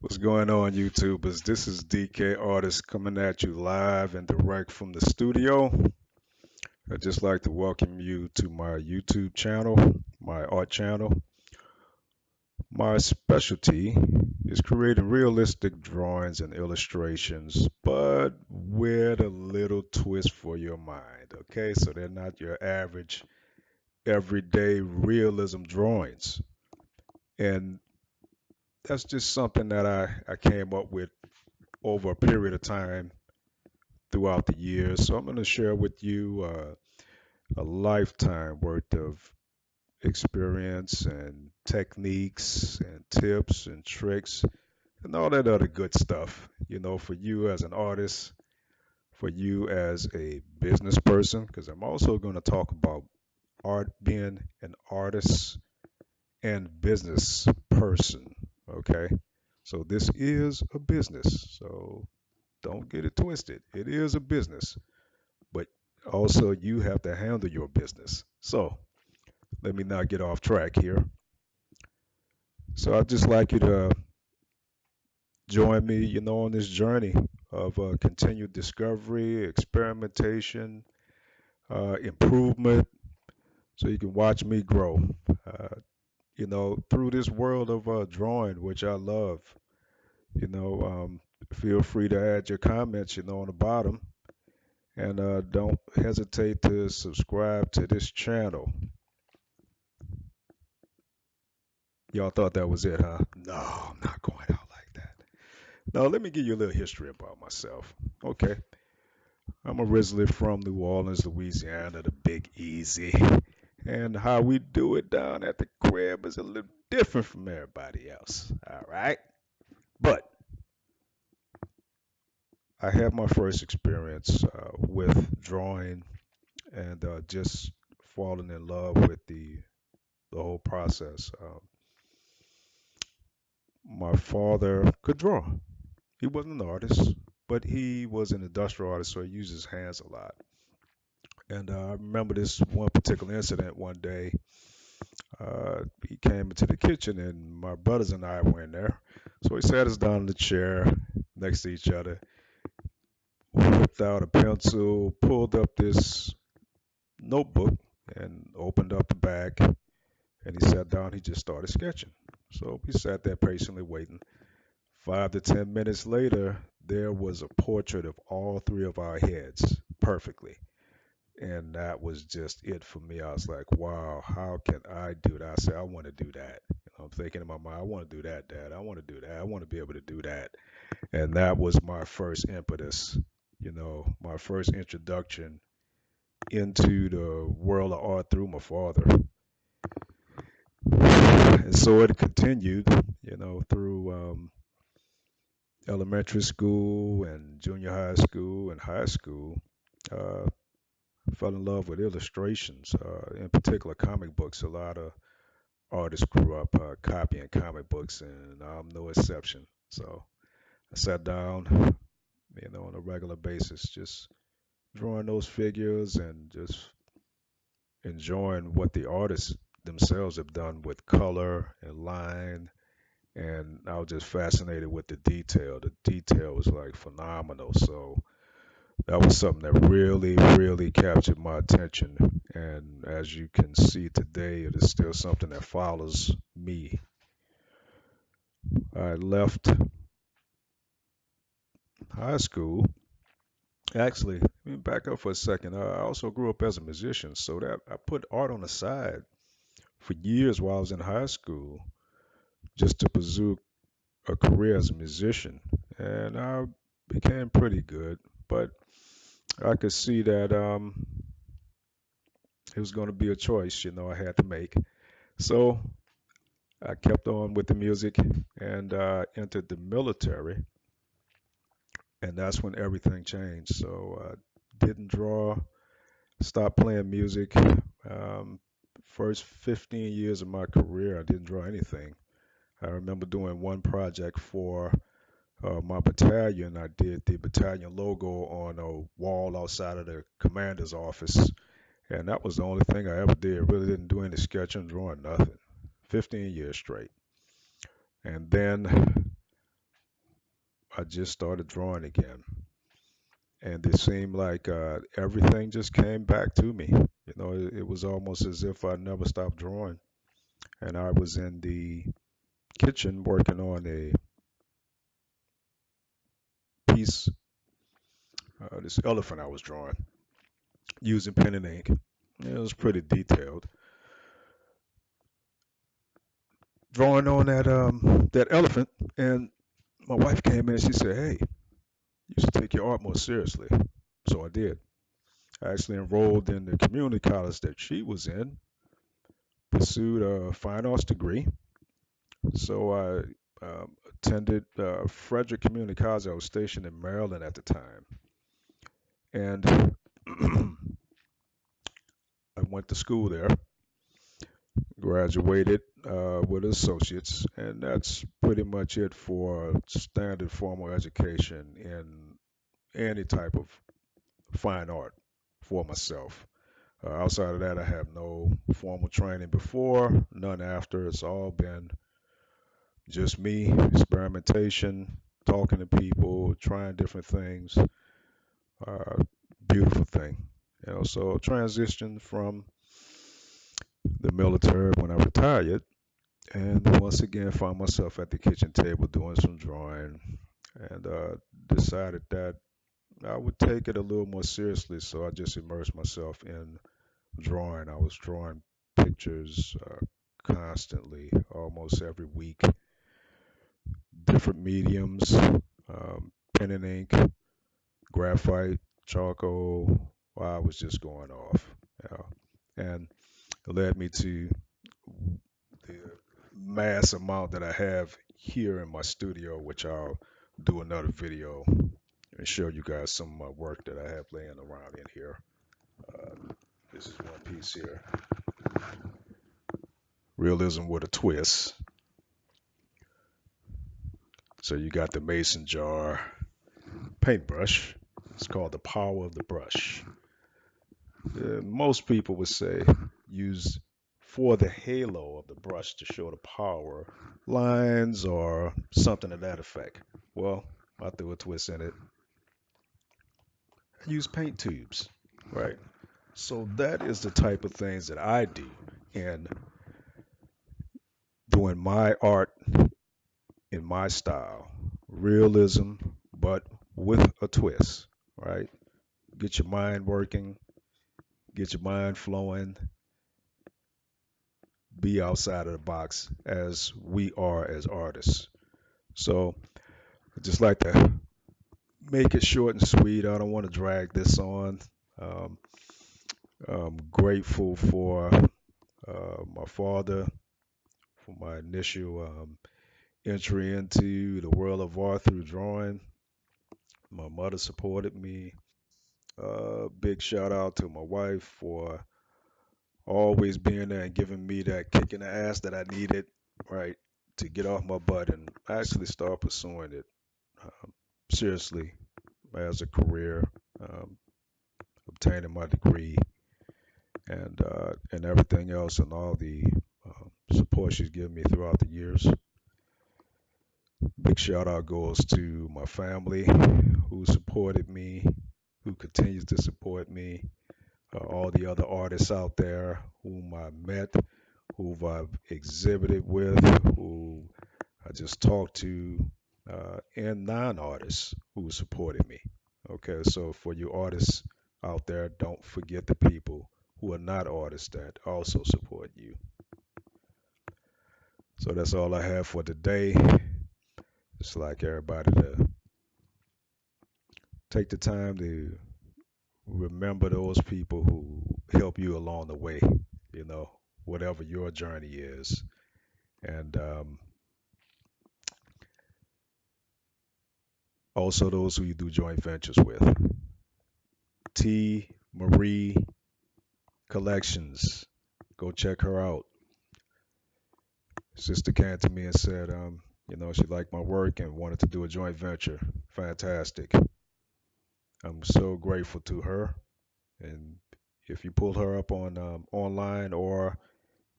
What's going on, YouTubers? This is DK Artist coming at you live and direct from the studio. I'd just like to welcome you to my YouTube channel, my art channel. My specialty is creating realistic drawings and illustrations, but with a little twist for your mind, okay? So they're not your average, everyday realism drawings. And that's just something that I came up with over a period of time throughout the years. So I'm going to share with you a lifetime worth of experience and techniques and tips and tricks and all that other good stuff. For you as an artist, for you as a business person, because I'm also going to talk about art, being an artist and business person. Okay. So this is a business. So don't get it twisted. It is a business, but also you have to handle your business. So let me not get off track here. So I'd just like you to join me, on this journey of continued discovery, experimentation, improvement, so you can watch me grow. Uh, through this world of drawing, which I love. You know, um, Feel free to add your comments, on the bottom, and don't hesitate to subscribe to this channel. Y'all thought that was it, huh? No, I'm not going out like that. Now, let me give you a little history about myself. Okay. I'm originally from New Orleans, Louisiana, the Big Easy. And how we do it down at the crib is a little different from everybody else. All right. But I had my first experience with drawing and just falling in love with the whole process. My father could draw. He wasn't an artist, but he was an industrial artist, so he used his hands a lot. And I remember this one particular incident one day. He came into the kitchen, and my brothers and I were in there. So he sat us down in the chair next to each other, whipped out a pencil, pulled up this notebook, and opened up the back. And he sat down. He just started sketching. So we sat there patiently waiting. 5 to 10 minutes later, there was a portrait of all three of our heads perfectly. And that was just it for me. I was like, wow, how can I do that? I said, I want to do that. I'm thinking in my mind, I want to do that, Dad. I want to do that. I want to be able to do that. And that was my first impetus, my first introduction into the world of art through my father. And so it continued, through elementary school and junior high school and high school. Uh, Fell in love with illustrations, in particular comic books. A lot of artists grew up copying comic books, and I'm no exception. So I sat down, on a regular basis, just drawing those figures and just enjoying what the artists themselves have done with color and line. And I was just fascinated with the detail. The detail was like phenomenal. So that was something that really, really captured my attention. And as you can see today, it is still something that follows me. I left high school. Actually, let me back up for a second. I also grew up as a musician, so that I put art on the side for years while I was in high school just to pursue a career as a musician. And I became pretty good, but I could see that it was going to be a choice, I had to make. So I kept on with the music and entered the military, and that's when everything changed. So I didn't draw, stopped playing music. First 15 years of my career, I didn't draw anything. I remember doing one project for my battalion. I did the battalion logo on a wall outside of the commander's office, and that was the only thing I ever did. Really didn't do any sketching, drawing, nothing. 15 years straight. And then I just started drawing again, and it seemed like everything just came back to me. You know, it was almost as if I never stopped drawing. And I was in the kitchen working on a piece, this elephant I was drawing using pen and ink. It was pretty detailed. Drawing on that elephant, and my wife came in. She said, "Hey, you should take your art more seriously." So I did. I actually enrolled in the community college that she was in, pursued a fine arts degree. So I attended Frederick Community College. I was stationed in Maryland at the time, and I went to school there, graduated with associates, and that's pretty much it for standard formal education in any type of fine art for myself. Outside of that, I have no formal training before, none after. It's all been just me, experimentation, talking to people, trying different things. Uh, Beautiful thing. You know, so transition from the military when I retired, and once again found myself at the kitchen table doing some drawing, and decided that I would take it a little more seriously. So I just immersed myself in drawing. I was drawing pictures constantly, almost every week, different mediums, pen and ink, graphite, charcoal. Well, I was just going off, you know, and it led me to the mass amount that I have here in my studio, which I'll do another video and show you guys some of my work that I have laying around in here. This is one piece here, realism with a twist. So you got the mason jar paintbrush. It's called the power of the brush. Most people would say use for the halo of the brush to show the power, lines or something to that effect. Well, I threw a twist in it. I use paint tubes, right? So that is the type of things that I do in doing my art in my style. Realism, but with a twist, right? Get your mind working, get your mind flowing, be outside of the box as we are as artists. So I just like to make it short and sweet. I don't want to drag this on. Um, I'm grateful for my father for my initial entry into the world of art through drawing. My mother supported me. Big shout out to my wife for always being there and giving me that kick in the ass that I needed, right, to get off my butt and actually start pursuing it seriously as a career, um, obtaining my degree and everything else and all the support she's given me throughout the years. Big shout out goes to my family who supported me, who continues to support me, all the other artists out there whom I met, who I've exhibited with, who I just talked to, and non-artists who supported me. Okay, so for you artists out there, don't forget the people who are not artists that also support you. So that's all I have for today. Just like everybody to take the time to remember those people who help you along the way, you know, whatever your journey is. And also those who you do joint ventures with. T. Marie Collections. Go check her out. Sister came to me and said, she liked my work and wanted to do a joint venture. Fantastic. I'm so grateful to her. And if you pull her up on online or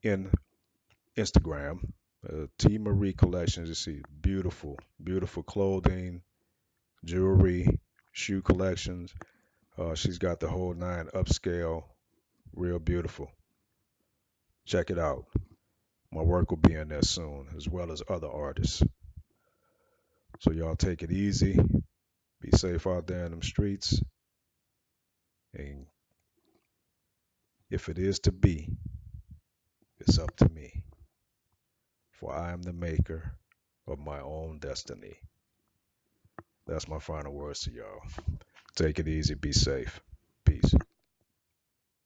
in Instagram, T Marie Collections, you see beautiful, beautiful clothing, jewelry, shoe collections. She's got the whole nine, upscale, real beautiful. Check it out. My work will be in there soon, as well as other artists. So y'all take it easy. Be safe out there in them streets. And if it is to be, it's up to me. For I am the maker of my own destiny. That's my final words to y'all. Take it easy. Be safe.